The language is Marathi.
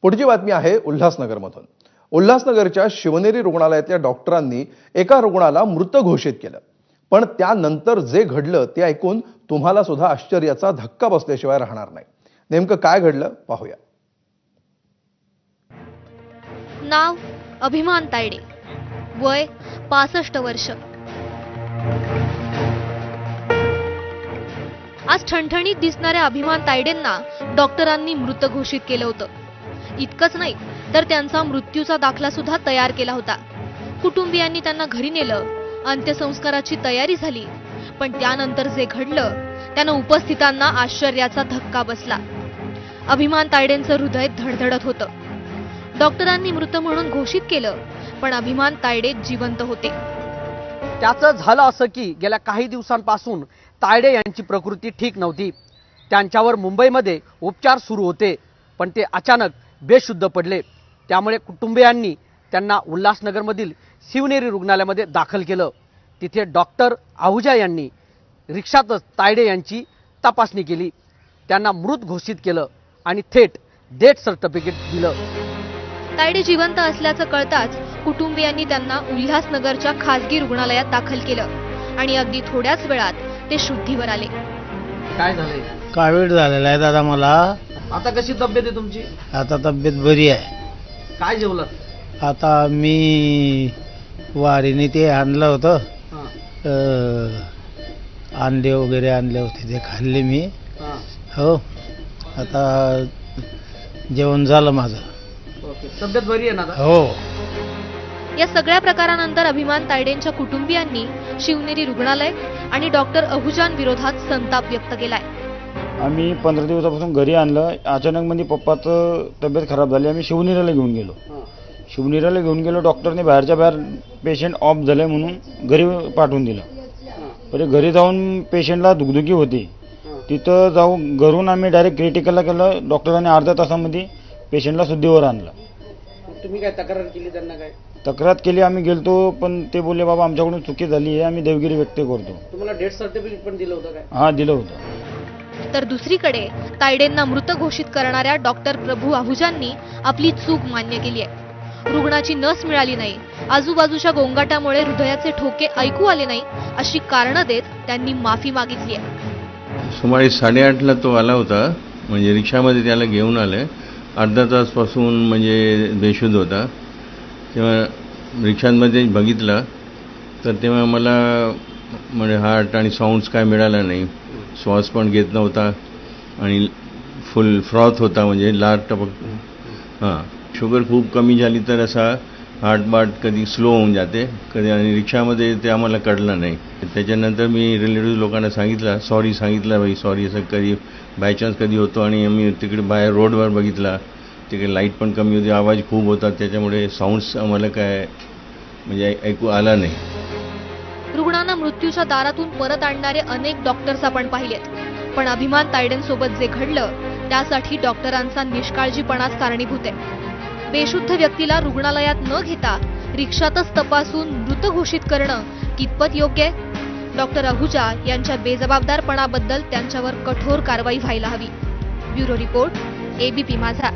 पुढची बातमी आहे उल्हासनगरमधून। उल्हासनगरच्या शिवनेरी रुग्णालयातल्या डॉक्टरांनी एका रुग्णाला मृत घोषित केलं, पण त्यानंतर जे घडलं ते ऐकून तुम्हाला सुद्धा आश्चर्याचा धक्का बसल्याशिवाय राहणार नाही। नेमकं काय घडलं पाहूया। नाव अभिमान तायडे, वय 65 वर्ष। आज ठणठणीत दिसणाऱ्या अभिमान तायडेंना डॉक्टरांनी मृत घोषित केलं होतं। इतकंच नाही तर त्यांचा मृत्यूचा दाखला सुद्धा तयार केला होता। कुटुंबियांनी त्यांना घरी नेलं, अंत्यसंस्काराची तयारी झाली, पण त्यानंतर जे घडलं त्यानं उपस्थितांना आश्चर्याचा धक्का बसला। अभिमान तायडेंचं हृदय धडधडत होतं। डॉक्टरांनी मृत म्हणून घोषित केलं, पण अभिमान तायडे जिवंत होते। त्याचं झालं असं की गेल्या काही दिवसांपासून तायडे यांची प्रकृती ठीक नव्हती। त्यांच्यावर मुंबईमध्ये उपचार सुरू होते, पण ते अचानक बेशुद्ध पडले। त्यामुळे कुटुंबियांनी त्यांना उल्हासनगरमधील शिवनेरी रुग्णालयामध्ये दाखल केलं। तिथे डॉक्टर आहुजा यांनी रिक्षातच तायडे यांची तपासणी केली, त्यांना मृत घोषित केलं आणि थेट डेथ सर्टिफिकेट दिलं। तायडे जिवंत असल्याचं कळताच कुटुंबियांनी त्यांना उल्हासनगरच्या खासगी रुग्णालयात दाखल केलं आणि अगदी थोड्याच वेळात ते शुद्धीवर आले। काय झालंय? कोविड झालेला आहे दादा मला। आता कशी तब्येत आहे तुमची? आता तब्येत बरी आहे। काय जेवलं? आता मी वारीने ते आणलं होतं, अंडे वगैरे आणले होते, ते खाल्ले मी। हो, आता जेवण झालं माझं। तब्येत बरी आहे ना? हो। या सगळ्या प्रकारानंतर अभिमान तायडेंच्या कुटुंबियांनी शिवनेरी रुग्णालय आणि डॉक्टर अहुजान विरोधात संताप व्यक्त केलाय। आम्ही 15 दिवसापासून घरी आणलं, अचानक म्हणजे पप्पाचं तब्येत खराब झाली, आम्ही शिवनेरीला घेऊन गेलो। शिवनेरीला घेऊन गेलो, डॉक्टरने बाहेरच्या बाहेर पेशंट ऑफ झाले म्हणून घरी पाठवून दिलं। पहिले घरी जाऊन पेशंटला दुखदुखी होती, तिथं जाऊन घरून आम्ही डायरेक्ट क्रिटिकलला केलं। डॉक्टरांनी अर्ध्या तासामध्ये पेशंटला शुद्धीवर आणलं। तुम्ही काय तक्रार केली त्यांना? काय तक्रार केली, आम्ही गेलतो, पण ते बोलले बाबा आमच्याकडून चुकी झाली आहे, आम्ही देवगिरी व्यक्त करतो। तुम्हाला डेथ सर्टिफिकेट पण दिलं होतं काय? हां, दिलं होतं। तर दुसरीकडे तायडेंना मृत घोषित करणाऱ्या डॉक्टर प्रभू आहुजांनी आपली चूक मान्य केली आहे। रुग्णाची नस मिळाली नाही, आजूबाजूच्या गोंगाटामुळे हृदयाचे ठोके ऐकू आले नाही, अशी कारणं देत त्यांनी माफी मागितली आहे। सुमारे 8:30ला तो आला होता, म्हणजे रिक्षामध्ये त्याला घेऊन आले। अर्धा तासपासून म्हणजे बेशुद्ध होता। तेव्हा रिक्षांमध्ये बघितलं तर तेव्हा मला म्हणजे हार्ट आणि साऊंड्स काय मिळाला नाही, श्वास पण घेत नव्हता आणि फुल फ्रॉथ होता, म्हणजे लार टपक। शुगर खूप कमी झाली तर असा हार्टबाट कधी स्लो होऊन जाते कधी, आणि रिक्षामध्ये ते आम्हाला कळलं नाही। त्याच्यानंतर मी रिलेटिव्ह लोकांना सांगितलं, सॉरी सांगितलं, बाई सॉरी, असं कधी बाय चान्स कधी होतो। आणि आम्ही तिकडे बाहेर रोडवर बघितला, तिकडे लाईट पण कमी होती, आवाज खूप होता, त्याच्यामुळे साऊंड्स आम्हाला काय म्हणजे ऐकू आला नाही। रुग्णांना मृत्यूच्या दारातून परत आणणारे अनेक डॉक्टर्स आपण पाहिलेत, पण अभिमान तायडेंसोबत जे घडलं त्यासाठी डॉक्टरांचा निष्काळजीपणाच कारणीभूत आहे। बेशुद्ध व्यक्तीला रुग्णालयात न घेता रिक्षातच तपासून मृत घोषित करणं कितपत योग्य आहे? डॉक्टर अहुजा यांच्या बेजबाबदारपणाबद्दल त्यांच्यावर कठोर कारवाई व्हायला हवी। ब्युरो रिपोर्ट, ABP माझा।